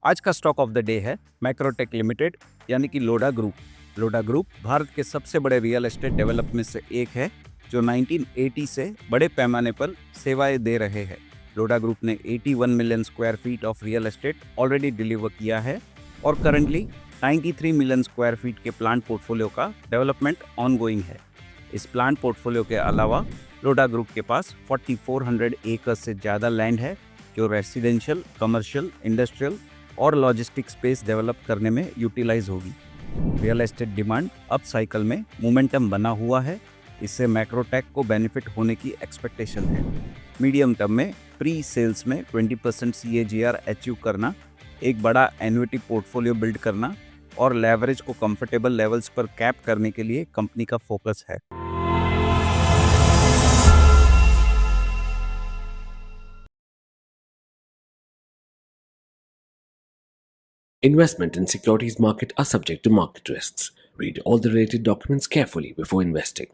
आज का stock of the day है मैक्रोटेक लिमिटेड यानी कि लोढा ग्रुप। लोढा ग्रुप भारत के सबसे बड़े रियल एस्टेट डेवलपर में से एक है जो 1980 से बड़े पैमाने पर सेवाएं दे रहे हैं। लोढा ग्रुप ने 81 million square feet of real estate already deliver किया है और करंटली 93 मिलियन स्क्वायर फीट के प्लांट पोर्टफोलियो का डेवलपमेंट ऑनगोइंग है। इस प्लांट पोर्टफोलियो के अलावा लोढा ग्रुप के पास 4400 एकड़ से ज़्यादा लैंड है जो रेसिडेंशियल, कमर्शियल, इंडस्ट्रियल और लॉजिस्टिक स्पेस डेवलप करने में यूटिलाइज होगी। Real estate demand up cycle में मोमेंटम बना हुआ है, इससे मैक्रोटेक को बेनिफिट होने की एक्सपेक्टेशन है। मीडियम टर्म में प्री सेल्स में 20% CAGR अचीव करना, एक बड़ा एन्युटी पोर्टफोलियो बिल्ड करना और लेवरेज को कंफर्टेबल लेवल्स पर कैप करने के लिए कंपनी का फोकस है। Investment in securities market are subject to market risks. Read all the related documents carefully before investing.